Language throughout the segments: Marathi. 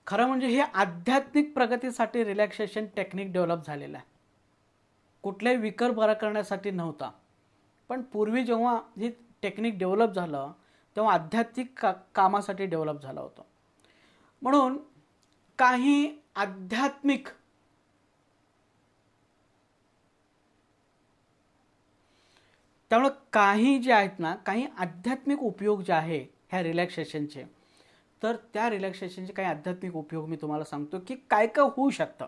खरं म्हणजे हे आध्यात्मिक प्रगतीसाठी रिलॅक्सेशन टेक्निक डेव्हलप झालेलं आहे, कुठल्याही विकर बरा करण्यासाठी नव्हता. पण पूर्वी जेव्हा ही टेक्निक डेव्हलप झालं तेव्हा आध्यात्मिक कामासाठी डेव्हलप झालं होतं. म्हणून काही आध्यात्मिक त्यामुळे काही जे आहेत ना, काही आध्यात्मिक उपयोग जे आहे ह्या रिलॅक्सेशनचे, तर त्या रिलॅक्सेशनचे काही आध्यात्मिक उपयोग मी तुम्हाला सांगतो की काय काय होऊ शकतं.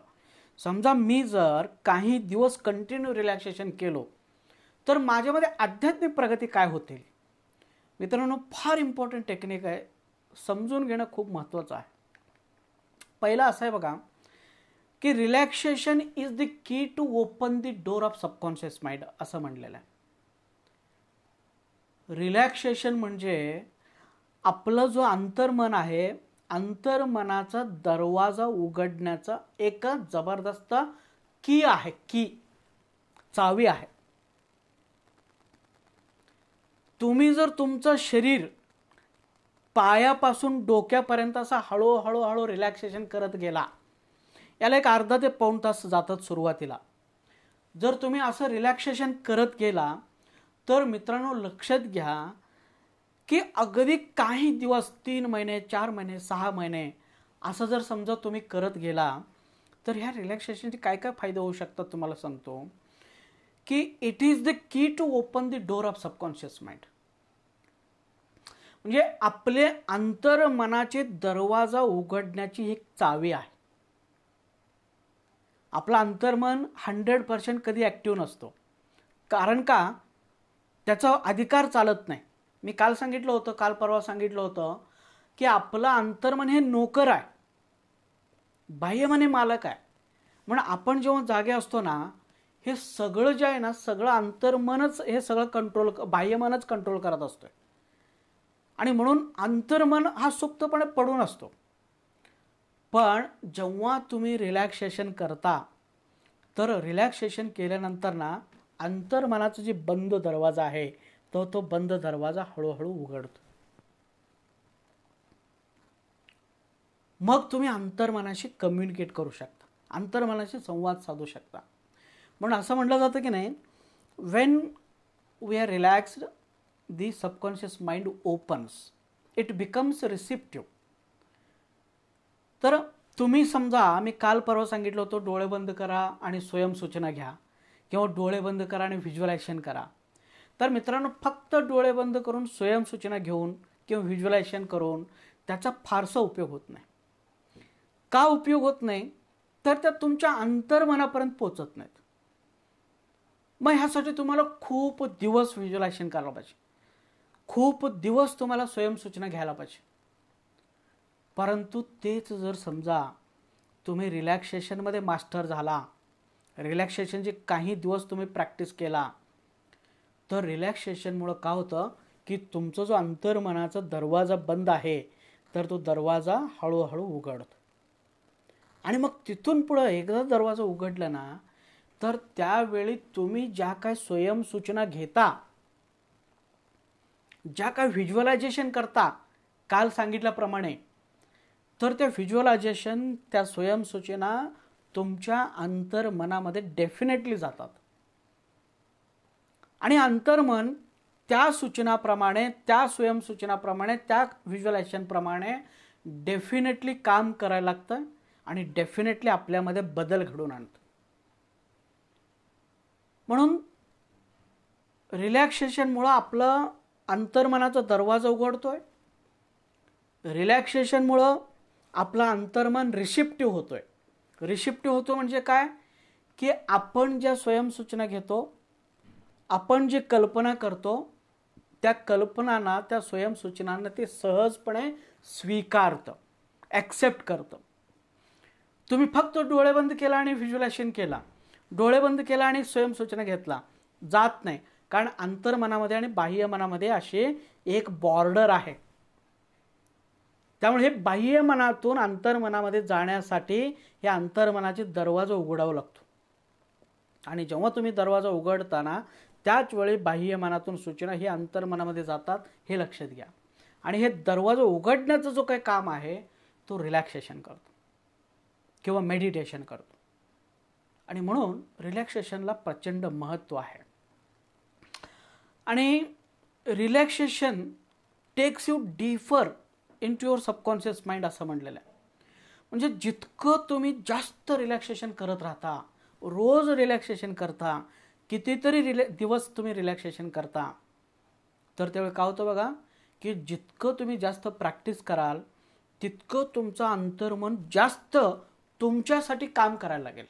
समजा मी जर काही दिवस कंटिन्यू रिलॅक्सेशन केलो तर माझ्यामध्ये आध्यात्मिक प्रगती काय होतील. मित्रांनो, फार इम्पॉर्टंट टेक्निक आहे, समजून घेणं खूप महत्त्वाचं आहे. पहिला असं आहे बघा की relaxation is the key to open the door of subconscious mind असं म्हणलेलं आहे. रिलॅक्सेशन म्हणजे आपलं जो अंतर्मन आहे, अंतर्मनाचा दरवाजा उघडण्याचा एक जबरदस्त की आहे, की चावी आहे. तुम्ही जर तुमचं शरीर पायापासून डोक्यापर्यंत असा हळूहळू रिलॅक्सेशन करत गेला, याला एक अर्धा ते पाऊण तास जातात सुरुवातीला. जर तुम्ही असं रिलॅक्सेशन करत गेला तर मित्रांनो लक्षात घ्या की अगदी काही दिवस 3 महिने 4 महिने 6 महिने असं जर समजा तुम्ही करत गेला तर ह्या रिलॅक्सेशनचे काय काय फायदे होऊ शकतात तुम्हाला सांगतो की it is the key to open the door of subconscious mind. म्हणजे आपले अंतर्मनाचे दरवाजा उघडण्याची एक चावी आहे. आपलं अंतर्मन 100% कधी ॲक्टिव्ह नसतो, कारण का त्याचा अधिकार चालत नाही. मी काल सांगितलं होतं, काल परवा सांगितलं होतं की आपलं अंतर्मन हे नोकर आहे, बाह्यमन हे मालक आहे. म्हणून आपण जेव्हा जागे असतो ना, हे सगळं जे आहे ना, सगळं अंतर्मनच हे सगळं कंट्रोल, बाह्यमनच कंट्रोल करत असतोय. आणि म्हणून अंतर्मन हा सुप्तपणे पडून असतो. पण जेव्हा तुम्ही रिलॅक्सेशन करता तर रिलॅक्सेशन केल्यानंतर ना अंतर्मनाचा जे बंद दरवाजा आहे तो बंद दरवाजा हळूहळू उघडतो. मग तुम्ही अंतर्मनाशी कम्युनिकेट करू शकता, अंतर्मनाशी संवाद साधू शकता. म्हणून असं म्हटलं जातं की नाही, when we are relaxed the subconscious mind opens, it becomes receptive. तर तुम्ही समजा, मी काल परवा सांगितलं होतं डोळे बंद करा आणि स्वयंसूचना घ्या, किंवा डोळे बंद करा आणि व्हिज्युअलायझेशन करा. तर मित्रांनो, फक्त डोळे बंद करून स्वयंसूचना घेऊन किंवा व्हिज्युअलायझेशन करून त्याचा फारसा उपयोग होत नाही. का उपयोग होत नाही, तर त्या तुमच्या अंतर्मनापर्यंत पोचत नाहीत. मग ह्यासाठी तुम्हाला खूप दिवस व्हिज्युअलायझेशन करायला पाहिजे, खूप दिवस तुम्हाला स्वयंसूचना घ्यायला पाहिजे. परंतु तेच जर समजा तुम्ही रिलॅक्सेशनमध्ये मास्टर झाला, रिलॅक्सेशनचे काही दिवस तुम्ही प्रॅक्टिस केला, तर रिलॅक्सेशनमुळं काय होतं की तुमचा जो अंतर्मनाचा दरवाजा बंद आहे तर तो दरवाजा हळूहळू उघडतो. आणि मग तिथून पुढं एकदा दरवाजा उघडला ना, तर त्यावेळी तुम्ही ज्या काय स्वयंसूचना घेता, ज्या काय व्हिज्युअलायझेशन करता काल सांगितल्याप्रमाणे, तर त्या व्हिज्युअलायझेशन, त्या स्वयंसूचना तुमच्या अंतर्मनामध्ये डेफिनेटली जातात. आणि अंतर्मन त्या सूचनाप्रमाणे, त्या स्वयंसूचनाप्रमाणे, त्या व्हिज्युअलायझेशनप्रमाणे डेफिनेटली काम करायला लागतं आणि डेफिनेटली आपल्यामध्ये बदल घडवून आणतं. म्हणून रिलॅक्सेशनमुळं आपलं अंतर्मनाचा दरवाजा उघडतोय. रिलॅक्सेशनमुळं आपलं अंतर्मन रिसिप्टिव्ह होतोय. रिसिप्टिव्ह होतो म्हणजे काय, की आपण ज्या स्वयंसूचना घेतो, आपण जे कल्पना करतो, त्या कल्पनांना, त्या स्वयंसूचनांना ते सहजपणे स्वीकारतं, ॲक्सेप्ट करतं. तुम्ही फक्त डोळे बंद केला आणि व्हिज्युअलायझेशन केला, डोळे बंद केला आणि स्वयंसूचना घेतला, जात नाही. कारण अंतर्मनामध्ये आणि बाह्यमनामध्ये असे एक बॉर्डर आहे. त्यामुळे हे बाह्यमनातून अंतर्मनामध्ये जाण्यासाठी हे अंतर्मनाचे दरवाजा उघडावा लागतो. आणि जेव्हा तुम्ही दरवाजा उघडताना त्याच वेळी बाह्यमनातून सूचना ही अंतर्मनामध्ये जातात, हे लक्षात घ्या. आणि हे दरवाजा उघडण्याचं जो काही काम आहे तो रिलॅक्सेशन करतो किंवा मेडिटेशन करतो. आणि म्हणून रिलॅक्सेशनला प्रचंड महत्त्व आहे. आणि relaxation takes you deeper into your subconscious mind असं म्हटलेलं आहे. म्हणजे जितकं तुम्ही जास्त रिलॅक्सेशन करत राहता, रोज रिलॅक्सेशन करता, कितीतरी दिवस तुम्ही रिलॅक्सेशन करता, तर त्यावेळी काय होतं बघा की जितकं तुम्ही जास्त प्रॅक्टिस कराल तितकं तुमचं अंतर्मन जास्त तुमच्यासाठी काम करायला लागेल.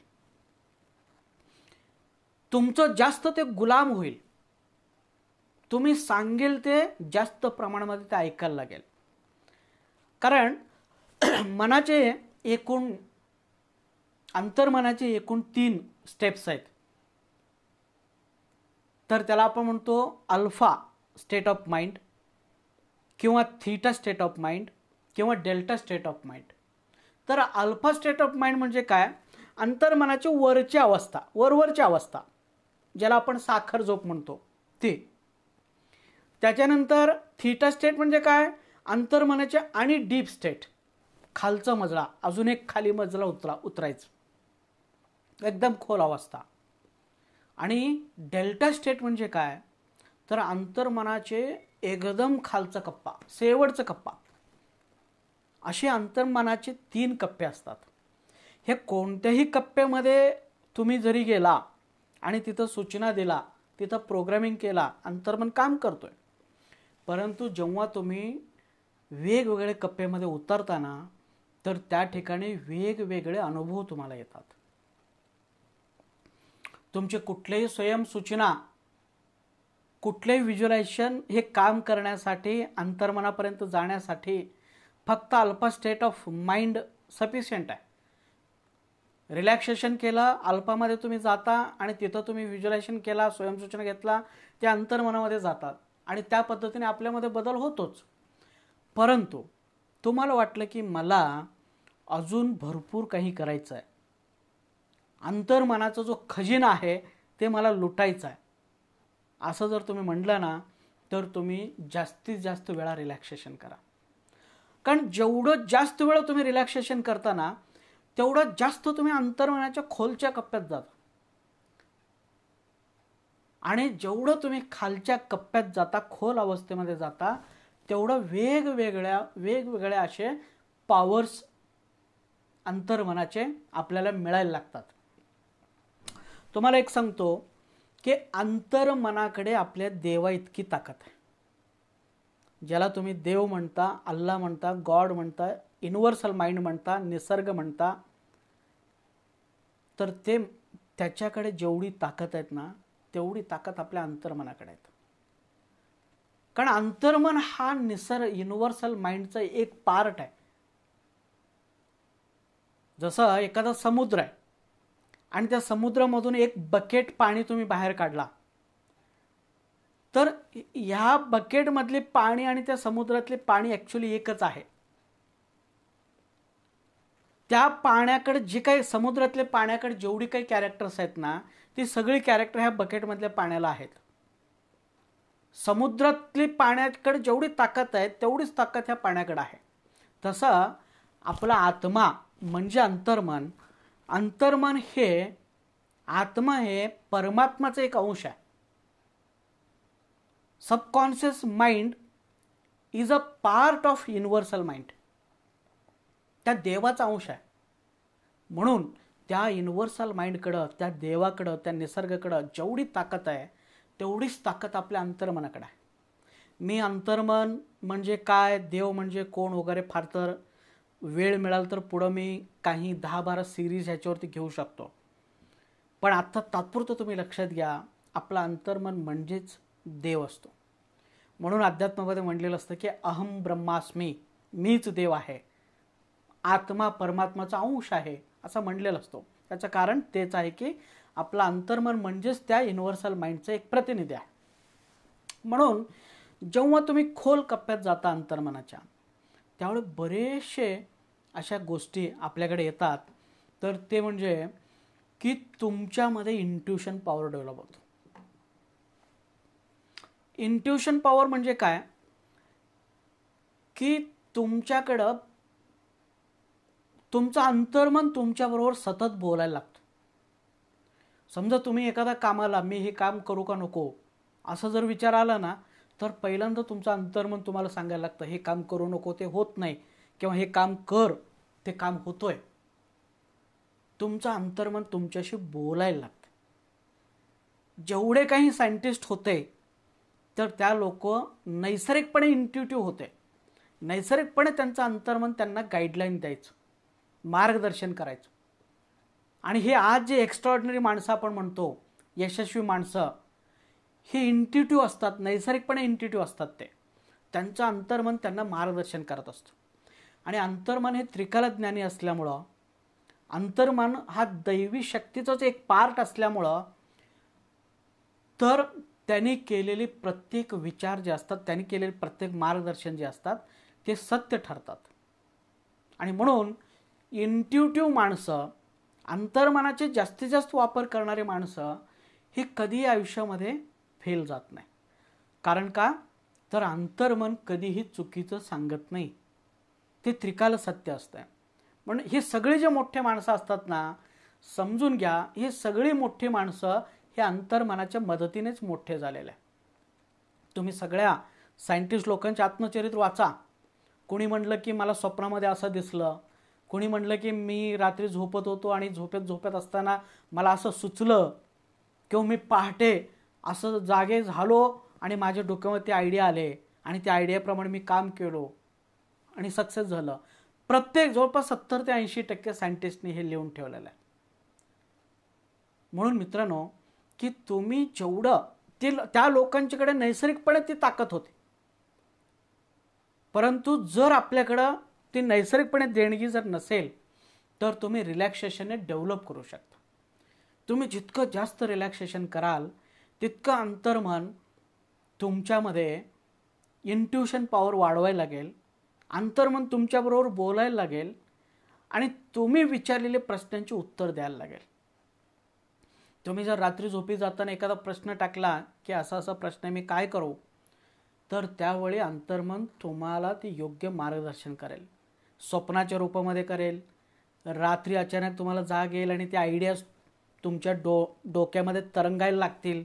तुमचं जास्त ते गुलाम होईल. तुम्ही सांगेल ते जास्त प्रमाणामध्ये ते ऐकायला लागेल. कारण मनाचे एकूण अंतर्मनाचे एकूण 3 स्टेप्स आहेत. तर त्याला आपण म्हणतो अल्फा स्टेट ऑफ माइंड किंवा थीटा स्टेट ऑफ माइंड किंवा डेल्टा स्टेट ऑफ माइंड. तर अल्फा स्टेट ऑफ माइंड म्हणजे काय? अंतर्मनाची वरची अवस्था, वरवरची अवस्था, ज्याला आपण साखर झोप म्हणतो ती. त्याच्यानंतर थीटा स्टेट म्हणजे काय? अंतर्मनाचे आणि डीप स्टेट, खालचा मजला, अजून एक खाली मजला उतरायचं, एकदम खोल अवस्था. आणि डेल्टा स्टेट म्हणजे काय? तर अंतर्मनाचे एकदम खालचा कप्पा, शेवटचा कप्पा. असे अंतर्मनाचे 3 कप्पे असतात. हे कोणत्याही कप्प्यामध्ये तुम्ही जरी गेला आणि तिथं सूचना दिला, तिथं प्रोग्रामिंग केला, अंतर्मन काम करतोय. परंतु जेव्हा तुम्ही वेगवेगळे कप्प्यामध्ये उतरताना तर त्या ठिकाणी वेगवेगळे अनुभव तुम्हाला येतात. तुमचे कुठलेही स्वयंसूचना, कुठलेही व्हिज्युअलायझेशन हे काम करण्यासाठी, अंतर्मनापर्यंत जाण्यासाठी फक्त alpha state of mind sufficient आहे. रिलॅक्सेशन केलं, अल्फामध्ये तुम्ही जाता आणि तिथं तुम्ही व्हिज्युअलायझेशन केला, स्वयंसूचना घेतला, ते अंतर्मनामध्ये जातात आणि त्या पद्धतीने आपल्यामध्ये बदल होतोच. परंतु तुम्हाला वाटलं की मला अजून भरपूर काही करायचं आहे, अंतर्मनाचा जो खजिना आहे ते मला लुटायचा आहे, असं जर तुम्ही म्हटलं ना तर तुम्ही जास्तीत जास्त वेळा रिलॅक्सेशन करा. कारण जेवढं जास्त वेळ तुम्ही रिलॅक्सेशन करता ना तेवढं जास्त तुम्ही अंतर्मनाच्या खोलच्या कप्प्यात जाता. आणि जेवढं तुम्ही खालच्या कप्प्यात जाता, खोल अवस्थेमध्ये जाता, तेवढं वेगवेगळ्या असे पॉवर्स अंतर्मनाचे आपल्याला मिळायला लागतात. तुम्हाला एक सांगतो की अंतर्मनाकडे आपल्या देवा इतकी ताकद आहे. ज्याला तुम्ही देव म्हणता, अल्लाह म्हणता, गॉड म्हणता, युनिव्हर्सल माइंड म्हणता, निसर्ग म्हणता, तर ते त्याच्याकडे जेवढी ताकद आहेत ना तेवढी ताकद आपल्या अंतर्मनाकडे आहे. कारण अंतर्मन हा निसर्ग, युनिव्हर्सल माइंडचा एक पार्ट आहे. जसं एखादा समुद्र आहे आणि त्या समुद्रामधून एक बकेट पाणी तुम्ही बाहेर काढला, तर ह्या बकेटमधले पाणी आणि त्या समुद्रातले पाणी ॲक्च्युली एकच आहे. त्या पाण्याकडे जे काही समुद्रातले पाण्याकडे जेवढी काही कॅरेक्टर्स आहेत ना ती सगळी कॅरेक्टर ह्या बकेटमधल्या पाण्याला आहेत. समुद्रातली पाण्याकडे जेवढी ताकद आहे तेवढीच ताकद ह्या पाण्याकडे आहे. तसं आपला आत्मा म्हणजे अंतर्मन, अंतर्मन हे, आत्मा हे परमात्माचा एक अंश आहे. Subconscious mind is a part of universal mind. त्या देवाचा अंश आहे. म्हणून त्या युनिव्हर्सल माइंडकडं, त्या देवाकडं, त्या निसर्गाकडं जेवढी ताकद आहे तेवढीच ताकद आपल्या अंतर्मनाकडे आहे. मी अंतर्मन म्हणजे काय, देव म्हणजे कोण वगैरे फार तर वेळ मिळाल तर पुढं मी काही 10-12 सिरीज ह्याच्यावरती घेऊ शकतो. पण आत्ता तात्पुरतं तुम्ही लक्षात घ्या, आपलं अंतर्मन म्हणजेच देव असतो. म्हणून अध्यात्मामध्ये म्हणलेलं असतं की अहम ब्रह्मास्मी, मीच देव आहे, आत्मा परमात्माचा अंश आहे असं म्हणलेलं असतो. त्याचं कारण तेच आहे की आपलं अंतर्मन म्हणजेच त्या युनिव्हर्सल माइंडचं एक प्रतिनिधी आहे. म्हणून जेव्हा तुम्ही खोल कप्प्यात जाता अंतर्मनाच्या, त्यावेळी बरेचसे अशा गोष्टी आपल्याकडे येतात. तर ते म्हणजे की तुमच्यामध्ये इंट्युशन पॉवर डेव्हलप होतो. इंट्युशन पॉवर म्हणजे काय की तुमच्याकडं तुमचं अंतर्मन तुमच्याबरोबर सतत बोलायला लागतं. समजा तुम्ही एखादा कामाला मी हे काम करू का नको असं जर विचार आला ना, तर पहिल्यांदा तुमचं अंतर्मन तुम्हाला सांगायला लागतं हे काम करू नको, ते होत नाही, किंवा हे काम कर, ते काम होतोय. तुमचं अंतर्मन तुमच्याशी बोलायला लागतं. जेवढे काही सायंटिस्ट होते तर त्या लोक नैसर्गिकपणे इंट्युटिव्ह होते. नैसर्गिकपणे त्यांचं अंतर्मन त्यांना गाईडलाईन द्यायचं, मार्गदर्शन करायचं. आणि हे आज जे एक्स्ट्राऑर्डिनरी माणसं आपण म्हणतो, यशस्वी माणसं, हे इंट्युटिव्ह असतात, नैसर्गिकपणे इंट्युटिव्ह असतात. त्यांचं अंतर्मन त्यांना मार्गदर्शन करत असतं. आणि अंतर्मन हे त्रिकालज्ञानी असल्यामुळं, अंतर्मन हा दैवी शक्तीचाच एक पार्ट असल्यामुळं, तर त्यांनी केलेले प्रत्येक विचार जे असतात, त्यांनी केलेले प्रत्येक मार्गदर्शन जे असतात ते सत्य ठरतात. आणि म्हणून इंट्युटिव्ह माणसं, अंतर्मनाचे जास्तीत जास्त वापर करणारे माणसं ही कधीही आयुष्यामध्ये फेल जात नाही. कारण का, तर अंतर्मन कधीही चुकीचं सांगत नाही, ते त्रिकाल सत्य असतं. म्हणून हे सगळे जे मोठे माणसं असतात ना, समजून घ्या, हे सगळी मोठी माणसं हे अंतर्मनाच्या मदतीनेच मोठे झालेले आहे. तुम्ही सगळ्या सायंटिस्ट लोकांचे आत्मचरित्र वाचा. कोणी म्हटलं की मला स्वप्नामध्ये असं दिसलं, कोणी म्हटलं की मी रात्री झोपत होतो आणि झोपत असताना मला असं सुचलं, किंवा मी पहाटे असं जागे झालो आणि माझ्या डोक्यामध्ये आयडिया आले आणि त्या आयडियाप्रमाणे मी काम केलो आणि सक्सेस झालं. प्रत्येक जवळपास 70 ते 80% सायंटिस्टनी हे लिहून ठेवलेलं आहे. म्हणून मित्रांनो, की तुम्ही जेवढं त्या लोकांच्याकडे नैसर्गिकपणे ती ताकद होती, परंतु जर आपल्याकडं ती नैसर्गिकपणे देणगी जर नसेल तर तुम्ही रिलॅक्सेशनने डेव्हलप करू शकता. तुम्ही जितकं जास्त रिलॅक्सेशन कराल तितकं अंतर्मन तुमच्यामध्ये इंट्युशन पॉवर वाढवायला लागेल, अंतर्मन तुमच्याबरोबर बोलायला लागेल आणि तुम्ही विचारलेले प्रश्नांची उत्तर द्यायला लागेल. तुम्ही जर रात्री झोपी जाताना एखादा प्रश्न टाकला की असा असा प्रश्न आहे, मी काय करू, तर त्यावेळी अंतर्मन तुम्हाला ते योग्य मार्गदर्शन करेल. स्वप्नाच्या रूपामध्ये करेल, रात्री अचानक तुम्हाला जाग येईल आणि त्या आयडियाज तुमच्या डोक्यामध्ये तरंगायला लागतील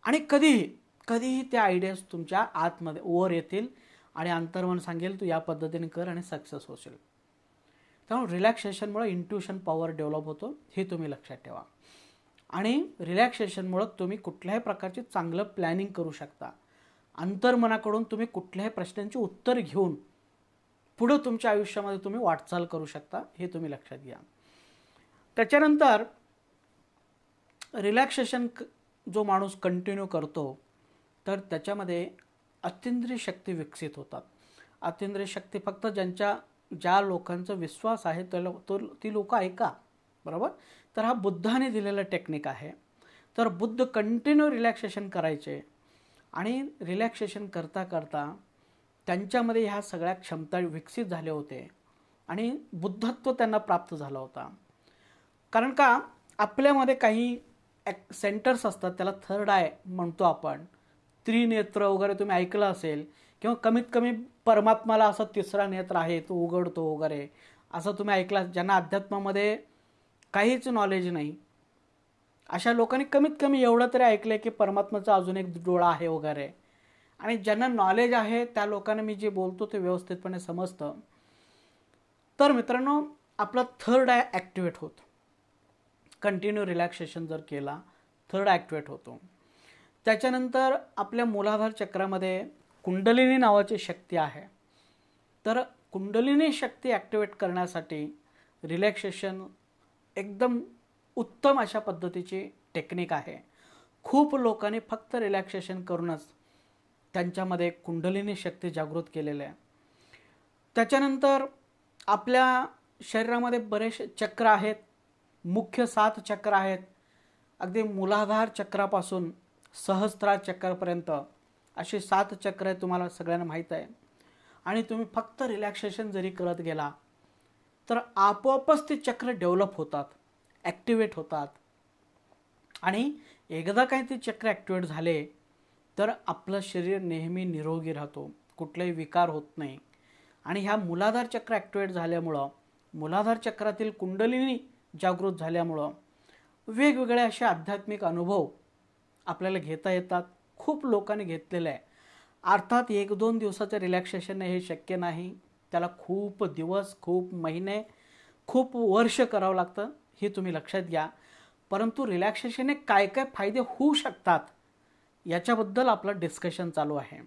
आणि कधीही त्या आयडियाज तुमच्या आतमध्ये वर येतील आणि अंतर्मन सांगेल तू या पद्धतीने कर आणि सक्सेस होशील. त्यामुळे रिलॅक्सेशनमुळे इंट्युशन पॉवर डेव्हलप होतो, हे तुम्ही लक्षात ठेवा. आणि रिलॅक्सेशनमुळे तुम्ही कुठल्याही प्रकारचे चांगलं प्लॅनिंग करू शकता. अंतर्मनाकडून तुम्ही कुठल्याही प्रश्नांची उत्तर घेऊन पुढे तुमच्या आयुष्यामध्ये तुम्ही वाटचाल करू शकता, हे तुम्ही लक्षात घ्या. त्याच्यानंतर रिलॅक्सेशन जो माणूस कंटिन्यू करतो तर त्याच्यामध्ये अतिंद्रिय शक्ती विकसित होतात. अतिंद्रिय शक्ती फक्त ज्या लोकांचा विश्वास आहे ती लोक ऐका, बरोबर. तर हा बुद्धाने दिलेला टेक्निक आहे. तर बुद्ध कंटिन्यू रिलॅक्सेशन करायचे आणि रिलॅक्सेशन करता करता त्यांच्यामध्ये ह्या सगळ्या क्षमता विकसित झाले होते आणि बुद्धत्व त्यांना प्राप्त झाला होता. कारण का, आपल्यामध्ये काही सेंटर्स असतात, त्याला थर्ड आय म्हणतो आपण, त्रिनेत्र वगैरे तुम्ही ऐकलं असेल, किंवा कमीत कमी परमात्माला असा तिसरा नेत्र आहे, तो उघडतो वगैरे असं तुम्ही ऐकलं. ज्यांना अध्यात्मामध्ये काहीच नॉलेज नाही अशा लोकांनी कमीत कमी एवढं तरी ऐकलंय की परमात्माचा अजून एक डोळा आहे वगैरे. आणि ज्यांना नॉलेज आहे त्या लोकांना मी जे बोलतो ते व्यवस्थितपणे समजतं. तर मित्रांनो, आपला थर्ड आय ॲक्टिवेट होतो. कंटिन्यू रिलॅक्सेशन जर केला थर्ड ॲक्टिवेट होतो. त्याच्यानंतर आपल्या मूलाधार चक्रामध्ये कुंडलिनी नावाची शक्ती आहे. तर कुंडलिनी शक्ती ॲक्टिवेट करण्यासाठी रिलॅक्सेशन एकदम उत्तम अशा पद्धतीची टेक्निक आहे. खूप लोकांनी फक्त रिलॅक्सेशन करूनच त्यांच्यामध्ये कुंडलिनी शक्ती जागृत केलेली आहे. त्याच्यानंतर आपल्या शरीरामध्ये बरेचसे चक्र आहेत, मुख्य 7 चक्र आहेत. अगदी मूलाधार चक्रापासून सहस्त्रार चक्रापर्यंत अशी 7 चक्र आहेत, तुम्हाला सगळ्यांना माहीत आहे. आणि तुम्ही फक्त रिलॅक्सेशन जरी करत गेला तर आपोआपच ते चक्र डेव्हलप होतात, ॲक्टिवेट होतात. आणि एकदा काही ते चक्र ॲक्टिवेट झाले तर आपलं शरीर नेहमी निरोगी राहतो, कुठलेही विकार होत नाही आणि ह्या मूलाधार चक्र ॲक्टिवेट झाल्यामुळं, मूलाधार चक्रातील कुंडलिनी जागृत झाल्यामुळं वेगवेगळे असे आध्यात्मिक अनुभव आपल्याला घेता येतात. खूप लोकांनी घेतलेलं आहे. अर्थात 1-2 दिवसाचं रिलॅक्सेशन हे शक्य नाही. त्याला खूप दिवस, खूप महिने, खूप वर्ष करावं लागतं, हे तुम्ही लक्षात घ्या. परंतु रिलॅक्सेशनने काय काय फायदे होऊ शकतात याच्याबद्दल आपलं डिस्कशन चालू आहे.